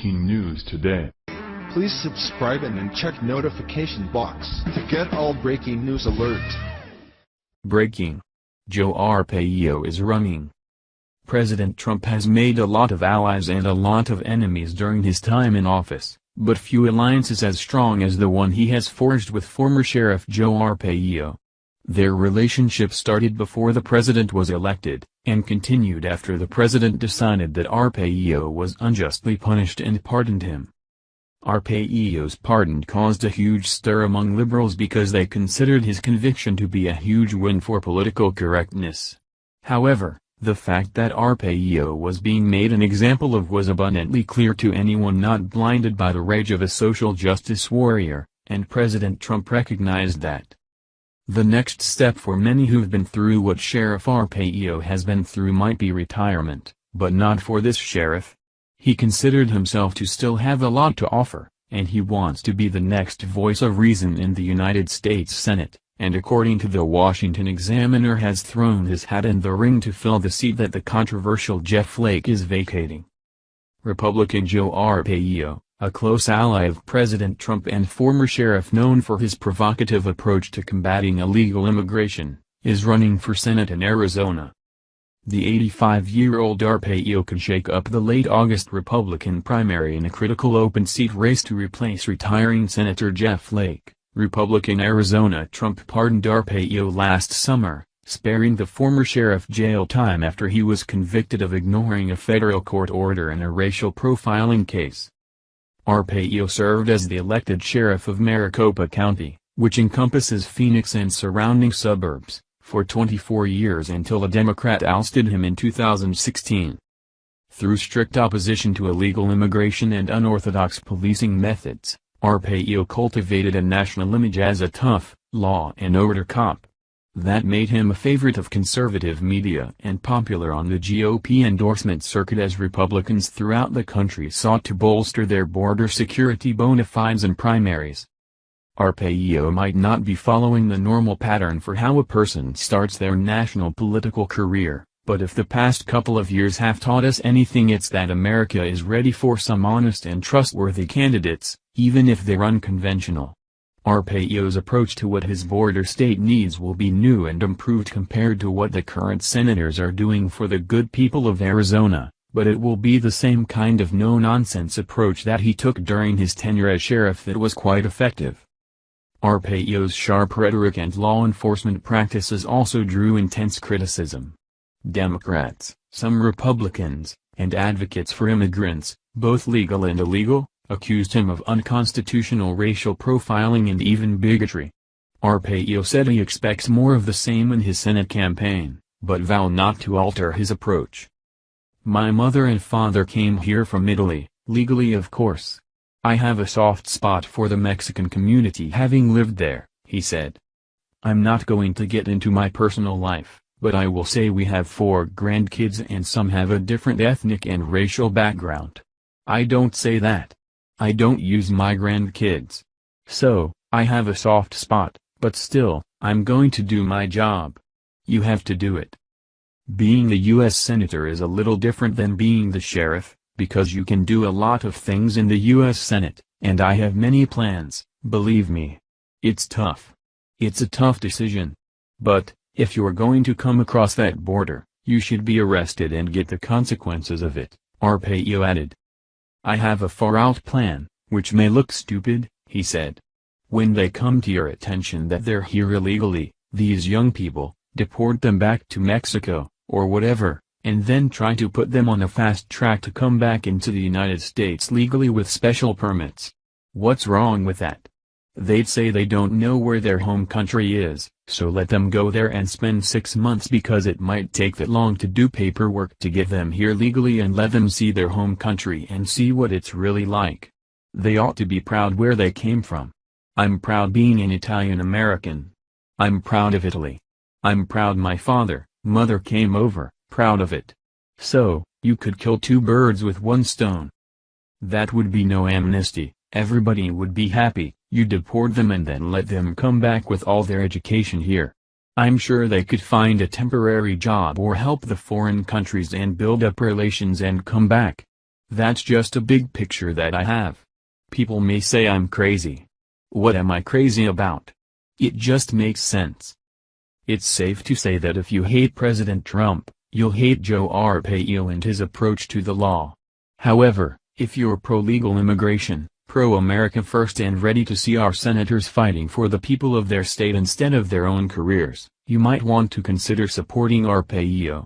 breaking news today. Please subscribe and then check notification box to get all breaking news alerts. Breaking. Joe Arpaio is running. President Trump has made a lot of allies and a lot of enemies during his time in office, but few alliances as strong as the one he has forged with former Sheriff Joe Arpaio. Their relationship started before the president was elected, and continued after the president decided that Arpaio was unjustly punished and pardoned him. Arpaio's pardon caused a huge stir among liberals because they considered his conviction to be a huge win for political correctness. However, the fact that Arpaio was being made an example of was abundantly clear to anyone not blinded by the rage of a social justice warrior, and President Trump recognized that. The next step for many who've been through what Sheriff Arpaio has been through might be retirement, but not for this sheriff. He considered himself to still have a lot to offer, and he wants to be the next voice of reason in the United States Senate, and according to the Washington Examiner has thrown his hat in the ring to fill the seat that the controversial Jeff Flake is vacating. Republican Joe Arpaio, a close ally of President Trump and former sheriff known for his provocative approach to combating illegal immigration, is running for Senate in Arizona. The 85-year-old Arpaio could shake up the late August Republican primary in a critical open seat race to replace retiring Senator Jeff Flake. Republican Arizona Trump pardoned Arpaio last summer, sparing the former sheriff jail time after he was convicted of ignoring a federal court order in a racial profiling case. Arpaio served as the elected sheriff of Maricopa County, which encompasses Phoenix and surrounding suburbs, for 24 years until a Democrat ousted him in 2016. Through strict opposition to illegal immigration and unorthodox policing methods, Arpaio cultivated a national image as a tough, law and order cop. That made him a favorite of conservative media and popular on the GOP endorsement circuit as Republicans throughout the country sought to bolster their border security bona fides and primaries. Arpaio might not be following the normal pattern for how a person starts their national political career, but if the past couple of years have taught us anything, it's that America is ready for some honest and trustworthy candidates, even if they're unconventional. Arpaio's approach to what his border state needs will be new and improved compared to what the current senators are doing for the good people of Arizona, but it will be the same kind of no-nonsense approach that he took during his tenure as sheriff that was quite effective. Arpaio's sharp rhetoric and law enforcement practices also drew intense criticism. Democrats, some Republicans, and advocates for immigrants, both legal and illegal, accused him of unconstitutional racial profiling and even bigotry. Arpaio said he expects more of the same in his Senate campaign, but vowed not to alter his approach. "My mother and father came here from Italy, legally of course. I have a soft spot for the Mexican community having lived there," he said. "I'm not going to get into my personal life, but I will say we have 4 grandkids and some have a different ethnic and racial background. I don't say that. I don't use my grandkids. So, I have a soft spot, but still, I'm going to do my job. You have to do it." Being a U.S. Senator is a little different than being the sheriff, because you can do a lot of things in the U.S. Senate, and I have many plans, believe me. It's tough. It's a tough decision. But, if you're going to come across that border, you should be arrested and get the consequences of it, Arpaio added. "I have a far-out plan, which may look stupid," he said. "When they come to your attention that they're here illegally, these young people, deport them back to Mexico, or whatever, and then try to put them on a fast track to come back into the United States legally with special permits. What's wrong with that? They'd say they don't know where their home country is, so let them go there and spend 6 months because it might take that long to do paperwork to get them here legally, and let them see their home country and see what it's really like. They ought to be proud where they came from. I'm proud being an Italian American. I'm proud of Italy. I'm proud my father, mother came over, proud of it. So, you could kill 2 birds with 1 stone. That would be no amnesty, everybody would be happy. You deport them and then let them come back with all their education here. I'm sure they could find a temporary job or help the foreign countries and build up relations and come back. That's just a big picture that I have. People may say I'm crazy. What am I crazy about? It just makes sense. It's safe to say that if you hate President Trump, you'll hate Joe Arpaio and his approach to the law. However, if you're pro-legal immigration, pro-America first and ready to see our senators fighting for the people of their state instead of their own careers, you might want to consider supporting Arpaio.